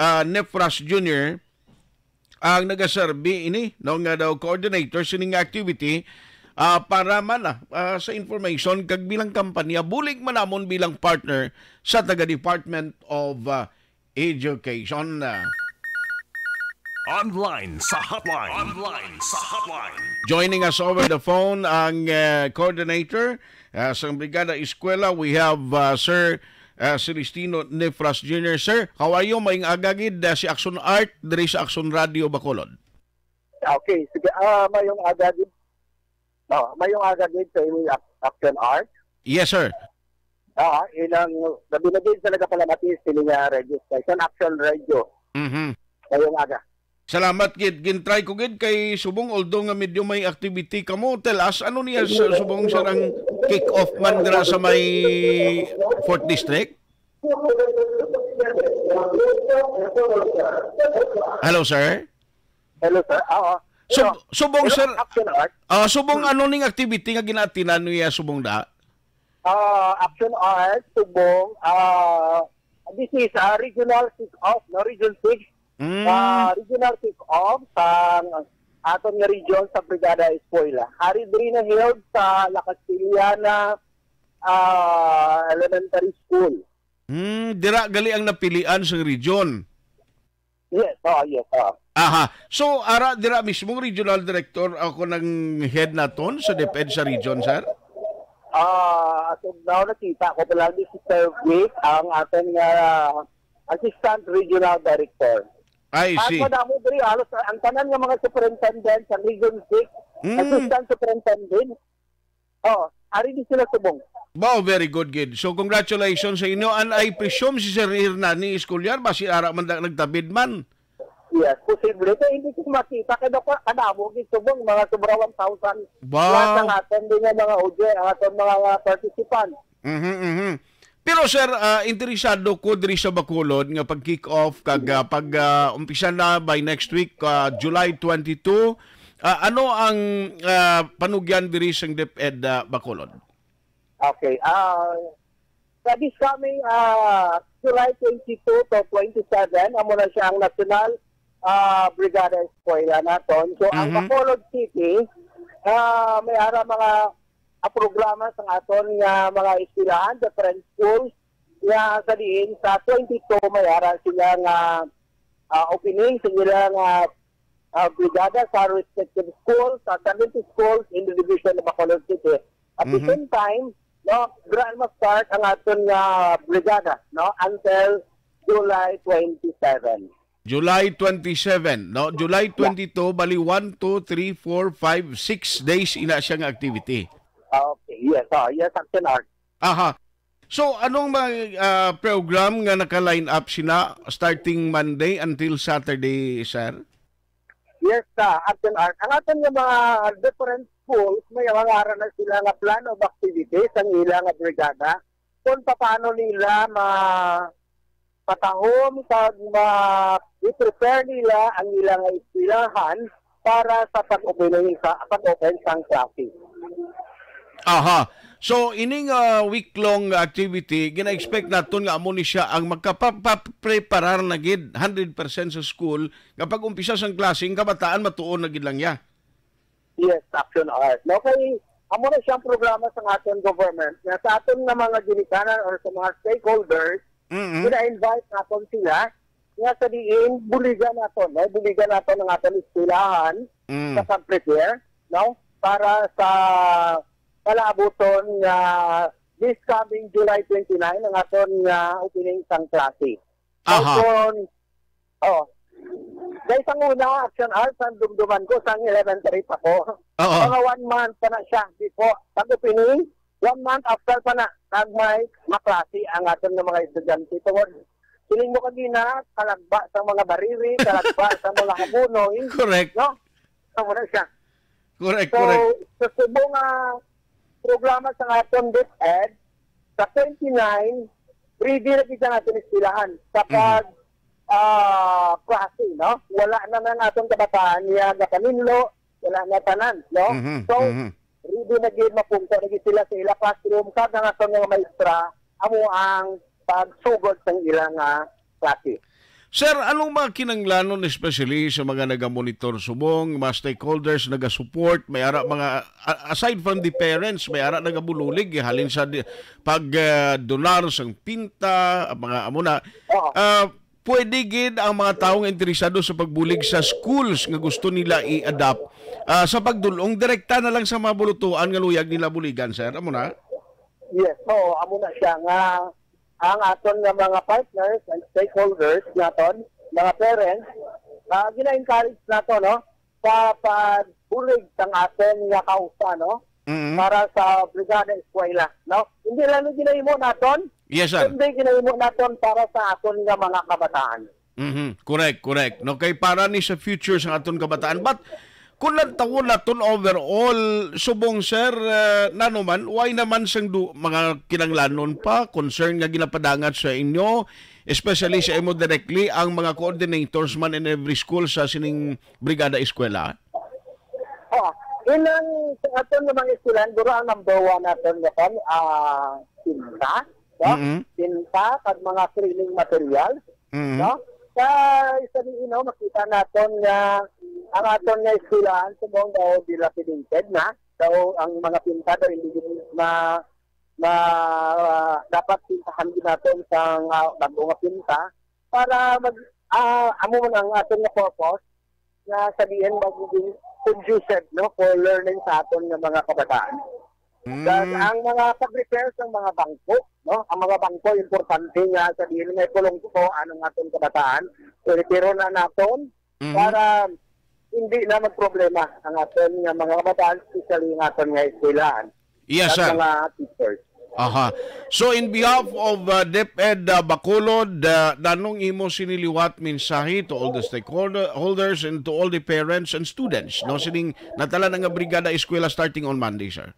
Nefras Jr. ang nagaserbi ini no nga daw coordinator sining activity para man sa information kag bilang kampanya bulig man namon bilang partner sa taga Department of Education. Online sa hotline. Online sa hotline. Joining us over the phone ang coordinator sa Brigada Eskwela. We have Sir Celestino Nefras Jr. Sir, how are you? Maing agagid si Action Art diri sa Action Radio Bacolod. Okay, sige. Mayong agagid. Mayong agagid sa Action Art. Yes, sir. Ilang nabinagid sa nagapalamatis sila nga radio station, Action Radio. Mayong aga. Salamat gid. Gintry ko gid kay Subong although nga medyo may activity kamo. Tell us ano niya Subong sa ang kick-off man dira sa may 4th District? Hello, sir. Hello, sir. Subong sir. Action Art. Subong ano ning activity nga ginaatinan niya Subong da? Action Art, Subong. This is a regional kick-off, no? Region 6. Regional kick-off sa aton nga region sa Brigada Eskwela. Hari diri na held sa La Castillana Elementary School. Dira gali ang napilian sa region. Yes, yes. Aha. So ara dira mismong regional director ako ng head naton sa DepEd sa region, sir? So now nakita ko pala si Sir Wick, ang aton nga Assistant Regional Director. I see. At madamo diri halos ang tanan nga mga superintendent sa Region 6, Assistant Superintendent. Ari di sila Subong. Wow, very good, kid. So congratulations sa inyo. And I presume si Sir Hernani Escolyar ba si ara man nagtabid man? Yes, posible. Kaya hindi ko makita kada pa kadamo gid Subong mga sobra 1,000. Wow. Lahat ng aton din nga mga OJ, aton mga participants. Pero sir, interesado ko diri sa Bacolod nga pag-kick off kag pag umpisa na by next week, July 22. Ano ang panugyan diri sa DepEd Bacolod? Okay. Sa this coming July 22 to 27, amo na siya ang National Brigada Eskwela naton. So ang Bacolod City may ara mga programa sa aton nga mga eskwelahan, different schools nga sa diin sa 22 may ara sila nga opening sa nila nga brigada sa respective schools, sa 70 schools in the division of Bacolod City. At the same time, no, grand start ang aton nga brigada, no, until July 27. July 27, no? July 22, bali 1, 2, 3, 4, 5, 6 days ina siyang activity. Okay, yes, yes, Action Art. Aha. So, anong mga program nga naka-line up sina starting Monday until Saturday, sir? Yes, Action Art. Ang aton nga mga different schools, may mga aral na sila nga plan of activities ang ilang brigada kung paano nila patahom sa i-prepare nila ang ilang eskwelahan para sa pag-open sa klase. Aha. So, ining week-long activity, gina-expect naton nga amo ni siya ang magkapreparar na gid 100% sa school kapag umpisa sang klase, ang kabataan matuon na gid lang ya. Yes, Action Art. No, kay amo na siyang programa sa aton government nga sa aton nga mga ginikanan or sa mga stakeholders, gina-invite naton sila nga sa diin buligan naton, no? Buligan naton ang aton eskwelahan sa pag-prepare, no? Para sa palaabuton nga this coming July 29 ang aton nga opening sang klase. Dahil sa una, Action Art, ang dumduman ko sang elementary pa ko. Mga 1 month pa na siya before pag-opening, 1 month after pa na nagmay maklase ang aton nga mga estudyante. Tungod, siling mo kanina, kalagba sa mga bariri, kalagba sa mga hamunoy. Correct. No? So, muna siya. Correct. Sa subong programa sa aton DepEd, sa 29, ready na kita natin istilahan sa klase, no? Wala na atong kabataan niya na kaninlo, wala na tanan, no? Ready na gid mapungko na gid sila sa ilang classroom kada nga atong mga maestra amo ang pagsugod sa ilang klase. Sir, anong mga kinanglanon especially sa mga naga-monitor subong, mga stakeholders naga-support, may ara mga aside from the parents, may ara naga-bululig halin sa pag-donar sang pinta, mga amuna. Oo. Pwede gid ang mga taong interesado sa pagbulig sa schools nga gusto nila i-adapt sa pagdulong direkta na lang sa mga bulutuan nga luyag nila buligan, sir. Amo na? Yes, so amo na siya nga ang aton nga mga partners and stakeholders naton, mga parents, gina-encourage nato no sa pagbulig sang aton nga kausa no para sa Brigada Eskwela no. Hindi lang ginahimo naton, Yes, sir. hindi ginahimo naton para sa aton nga mga kabataan. Correct. No, kay para ni sa future sa aton kabataan. But kung nagtawon naton overall, subong sir, nanuman, why naman sang mga kinanglanon pa, concern nga ginapadangat sa inyo, especially sa imo directly, ang mga coordinators man in every school sa sining Brigada Eskwela? Ilang sa aton nga mga eskwelahan, duro ang number one naton nga pinta, no? Pinta kag mga cleaning materials, no? Sa isa din makita naton nga ang aton nga eskwelahan subong daw dilapidated na. So ang mga pinta daw hindi na dapat pintahan din natin sa bago nga pinta para amo man ang aton nga purpose na sabihin magiging conducive no for learning sa aton nga mga kabataan. Dan ang mga pag-repair sa mga bangko, no? Ang mga bangko importante nga sabihin nga kulong ko anong aton kabataan, retiro na naton para hindi na magproblema ang aton nga mga kabataan, especially ang aton nga eskwelahan. Yes, sir. Mga teachers. Aha. So in behalf of DepEd Bacolod, nanong imo siniliwat mensahe to all the stakeholders and to all the parents and students no sining natala nga Brigada Eskwela starting on Monday, sir.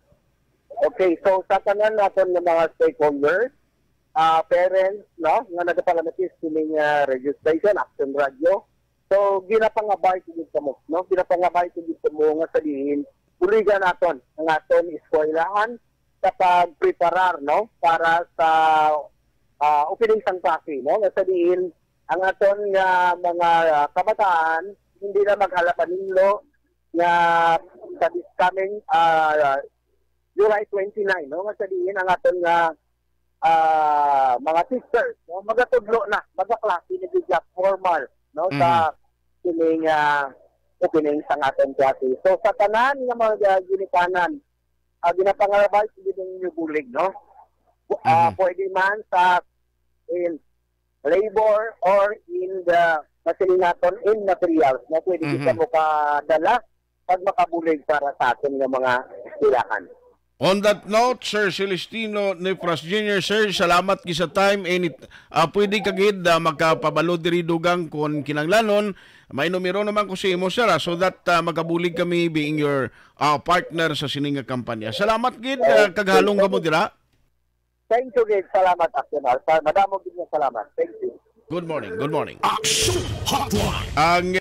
Okay, so sa tanan naton nga mga stakeholders, parents no nga nagapalamatis sining registration action radio. So ginapangabay gid kamo no ginapangabay gid kamo nga sabihin buligan naton ang aton eskwelahan sa pagpreparar no para sa opening sang klase no nga sabihin ang aton nga mga kabataan hindi na maghalapan ninyo nga sa this coming July 29 no nga sabihin ang aton nga mga teachers no magatudlo na magaklase ni bigla formal no sa kining opening sang aton klase. So sa tanan nga mga ginikanan ginapangabay din yung bulig no. Pwede man sa in labor or in the natin in materials na pwede kita mo kadala pag makabulig para sa atin ng mga eskwelahan. On that note, Sir Celestino Nefras Jr., sir, salamat sa time. Pwede kagid magkapabalo diri dugang kung kinanglanon. May numero naman ko si imo, sir, so that magabulig kami being your partner sa sininga kampanya. Salamat gid, kaghalong ka mo dira. Thank you, gid. Salamat, Aksional. Madamo gid salamat. Thank you. Good morning. Action Hotline. Ang